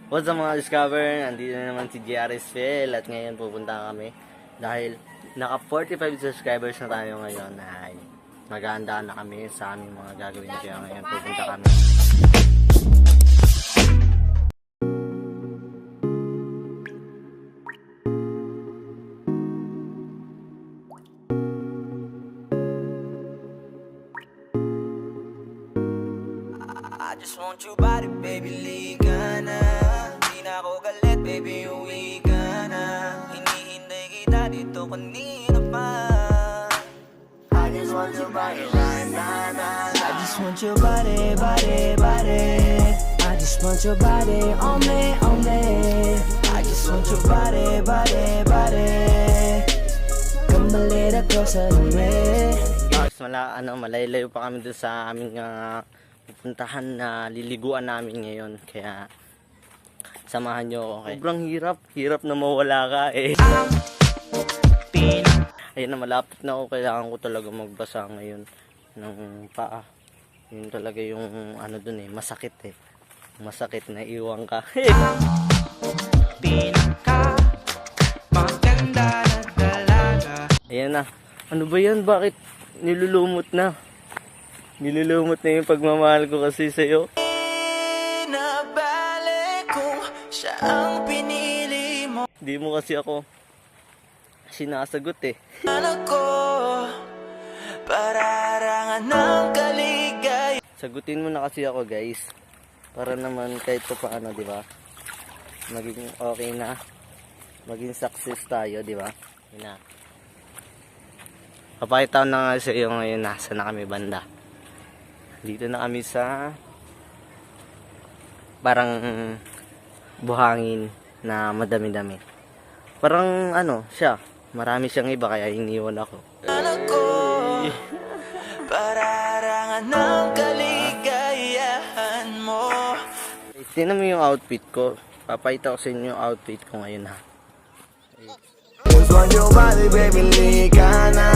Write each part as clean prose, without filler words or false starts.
What's up mga Discover? Nandito na naman si JRS Phil at ngayon pupunta kami dahil naka 45 subscribers na tayo ngayon ay maghahanda na kami sa aming mga gagawin kaya ngayon pupunta kami. I just want your body, baby, liga na. Di na ako galit, baby, uwi ka na. Hinihintay kita dito kanina pa. I just want your body right now. I just want your body, body, body. I just want your body on me, on me. I just want your body, body, body. Come a little closer to me. Malayo pa kami doon sa aming pupuntahan na liliguan namin ngayon kaya samahan nyo ako. Sobrang hirap na mawala ka eh. Ayun na, malapit na ako, kailangan ko talaga magbasa ngayon ng paa. Yun talaga yung ano dun eh, masakit eh, masakit na iwan ka. Ayan na, ano ba yan, bakit nilulumot na? Nilulumot na yung pagmamahal ko kasi sa'yo. Nabalik kung siya ang pinili mo. Di mo kasi ako sinasagot eh. Ano ko, pararangan ng kaligay. Sagutin mo na kasi ako guys. Para naman kahit pa paano, di ba? Maging okay na. Maging success tayo, di ba? Yun na. Papakita ko na nga sa iyo ngayon, nasa na kami banda. Dito na kami sa parang buhangin na madami-dami. Parang ano siya, marami siyang iba kaya iniwan ako. Ano ko, pararangan ng kaligayahan mo. Tingnan mo yung outfit ko. Papakita ko sa inyo yung outfit ko ngayon ha. Just want your body, baby, lika na.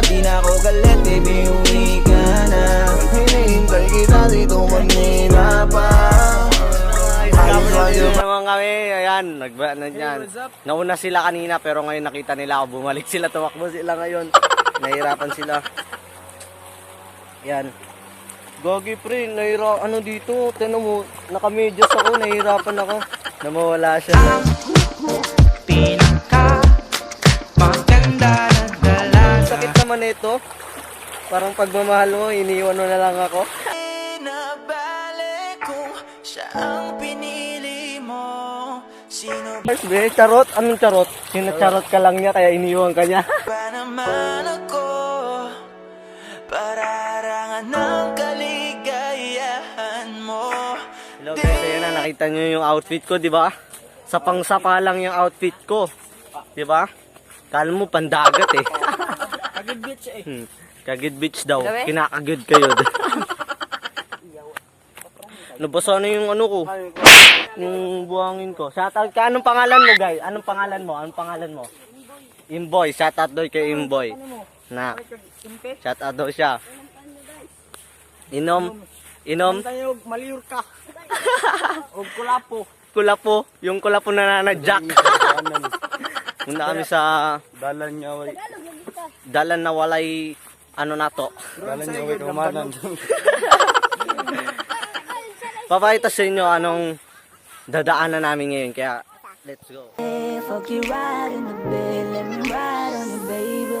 Di na ako galit, baby, uwi ka na. Hinihintay kita dito kanina pa. Dito naman kami, ayan, na dyan. Nauna sila kanina pero ngayon nakita nila ako, bumalik sila, tumakbo sila ngayon. Nahirapan sila. Yan. Gogi pre, ano dito, tinan mo, nakamedyas ako, nahirapan ako. Namawala siya. Sakit naman ito. Parang pagmamahal mo, iniwan mo na lang ako. Nabalik kung siya ang pinili mo. Sino Be, charot? Anong charot? Sinacharot ka lang niya kaya iniwan ka niya. ba naman ako? Pararangan ng kaligayahan mo. Hello guys, ayan na, nakita nyo yung outfit ko, di ba? Sapang-sapa lang yung outfit ko. Di ba? Kala mo pandagat eh. Kagid bitch eh. Kagid beach daw. Kinakagid kayo. Nabasa na yung ano ko. Yung buhangin ko. Shoutout ka. Anong pangalan mo guys? Anong pangalan mo? Anong pangalan mo? Imboy. Shoutout daw kay Imboy. Na. Shoutout daw siya. Inom. Tayo maliur ka. O kulapo. Kulapo. Yung kulapo na nanadjak. Muna kami sa dalan na walay ano na to. Dalan niya way kamanan. Papakita sa inyo anong dadaanan namin ngayon kaya let's go. Fuck you right in the bed, let me ride on you, baby.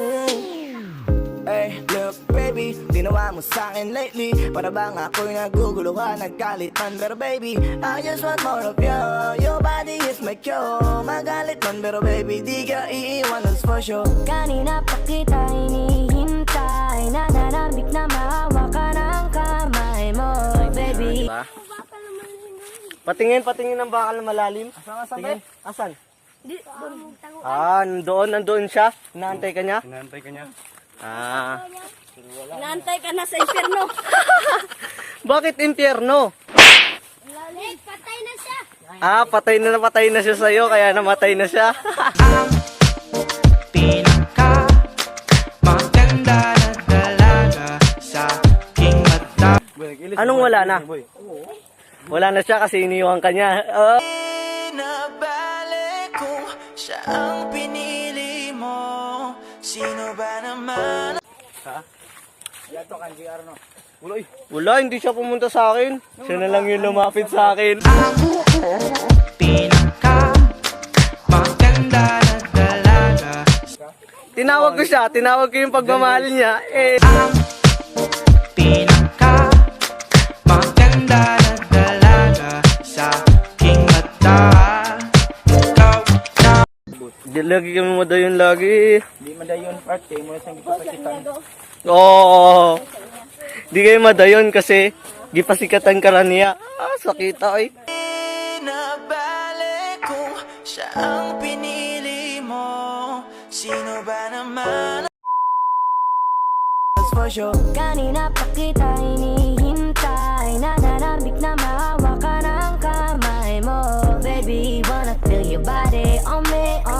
Hey, look baby, ginawa mo sa'kin lately. Para bang ako'y naguguluhan, naggalit man. Pero baby, I just want more of you. Your body is my cure. Magalit man, pero baby, di ka iiwan, that's for sure. Kanina pa kita hinihintay, nananabik na mahawa ka ng kamay mo, baby. Diba? Patingin ng bakal na malalim. Tingin. Asan? Nandoon siya. Inaantay ka niya? Inaantay ka na sa impyerno. Bakit impyerno? Patay na siya. Patay na siya sa'yo, kaya namatay na siya. Maganda na dalaga sa aking mata. Anong wala na? Wala na siya kasi iniwan ka niya. ang pinili mo. Sino ba naman? Wala, hindi siya pumunta sa akin. Siya na lang yung lumapit sa akin. Pinaka maganda na dalaga. Tinawag ko yung pagmamahal niya. Eh, Pinaka maganda na dalaga sa aking mata. Ikaw na lagi kami madayon lagi. Di madayon parte mo sa gipapakitan. Oo. Di kayo madayon kasi gipasikatan ka rin niya. Sakita ay. Nabalik kung siya ang pinili mo. Sino ba naman? That's for sure. Kanina pa kita hinihintay, nananabik na mahawa ka ng kamay mo. Baby, wanna feel your body on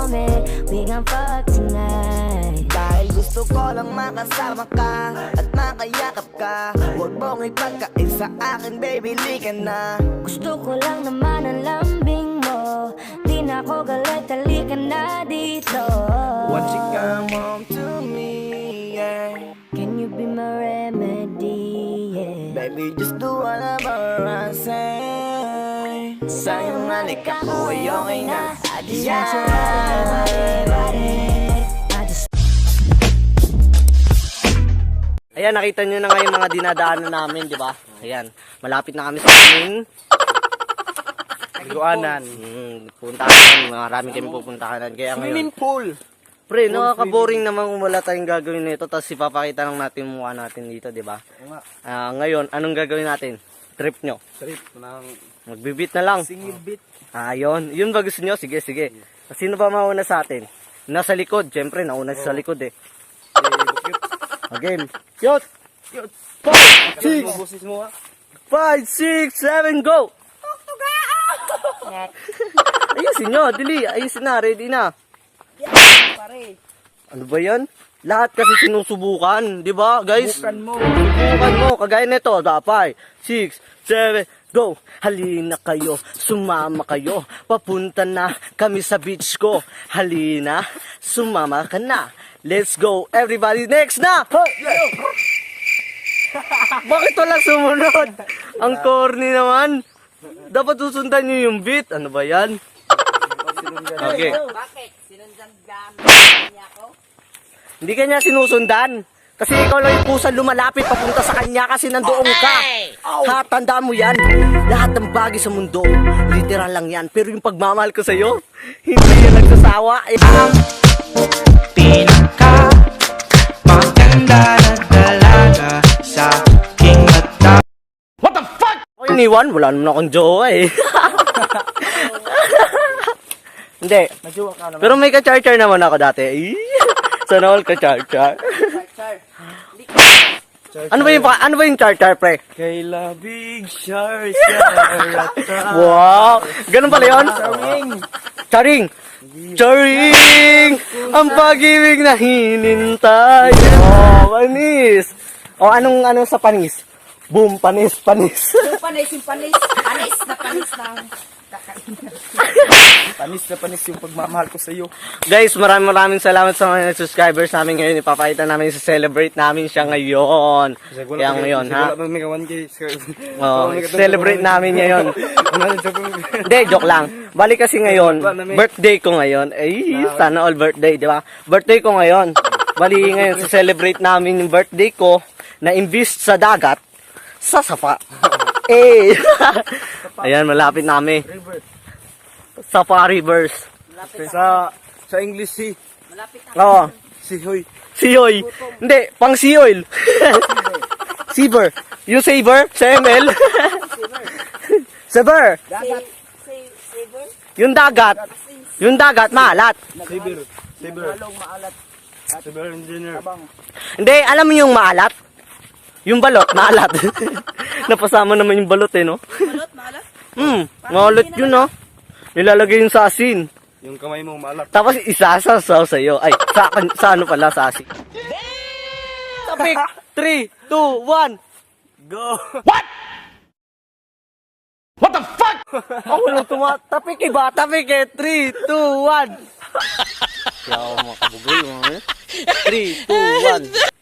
me, we gon' fuck tonight. Dahil gusto ko lang makasama ka at makayakap ka. Huwag mong ipagkait sa akin, baby, lika na. Gusto ko lang naman ang lambing mo, di na ako galit, halika na dito. Won't you come home to me, yeah. Can you be my remedy, yeah. Baby, just do whatever I say. Sa'yo nalik ako ay okay na. I just want to ride, I just Ayan, nakita nyo na ngayon mga dinadaanan namin, di ba? Ayan, malapit na kami sa aming Liguanan. puntahan. Marami kami pupuntahan. Kaya ngayon, Pool. pre, nakaka-boring naman kung wala tayong gagawin nito. Tapos ipapakita lang natin yung mukha natin dito, di ba? Ngayon, anong gagawin natin? Trip nyo. Trip ng Magbibit na lang. singit bit. Yun ba gusto nyo? Sige, sige. Sino ba mauna sa atin? Nasa likod. Siyempre, nauna siya sa likod eh. Game. Cute! 5, 6, Busis mo ha. 5, 6, 7, go! Ayusin nyo, dili. Ayusin na, ready na. Ano ba yan? Lahat kasi sinusubukan, di ba guys? Bukan mo. Subukan mo, kagaya nito. 5, 6, 7, go! Halina kayo, sumama kayo. Papunta na kami sa beach ko. Halina, sumama ka na. Let's go, everybody. Next na! Bakit walang sumunod? Ang corny naman. Dapat susundan nyo yung beat. Ano ba yan? Okay. Bakit? Sinundan niya ako? Hindi ka niya sinusundan. Kasi ikaw lang yung pusa lumalapit papunta sa kanya kasi nandoon ka. Ha, tandaan mo yan. Lahat ng bagay sa mundo, literal lang yan. Pero yung pagmamahal ko sa'yo, hindi yan nagsasawa. Pinaka maganda na dalaga sa aking mata. O iniwan, wala naman akong jowa eh. Hindi. Majuwa ka naman. Pero may ka-char-char naman ako dati. Sana all ka-char-char. Ano ba yung char-char, pre? Kay labig shar shar. Wow! Ganun pala yun? Charing! Charing! Ang pag-ibig na hinintay. Oh, panis! O, anong sa panis? Boom, panis. Yung panis, panis na kakain. Panis na panis yung pagmamahal ko sa iyo. Guys, maraming salamat sa mga subscribers namin ngayon. Ipapakita namin, celebrate namin siya ngayon. Kaya ngayon, ha? Wala may 1K. Oh, celebrate namin ngayon. Hindi, joke lang. Bali kasi ngayon, birthday ko ngayon. Ay, sana all birthday, di ba? Birthday ko ngayon. Bali ngayon, celebrate namin yung birthday ko na imbis sa dagat, sa sapa. Eh. Ayan, malapit namin. Safari verse. Sa English si Oo. Sihoy. Siyoy. Hindi, pang siyoil. Saver. Yung saver? Sa ML? Saver. Yung dagat. Yung dagat, maalat. Saber. Saber engineer. Hindi, alam mo yung maalat? Yung balot, maalat. Napasama naman yung balot eh, no? Malot, malat? Maalat yun, no? Nilalagay yung sa asin. Yung kamay mo maalat. Tapos isasasaw sa'yo. Ay, sa ano pala, sa asin. Topic 3, 2, 1. Go. Ako lang tumatapik eh ba? Tapik eh. 3, 2, 1. Kaya ako makabugol. 3, 2, 1.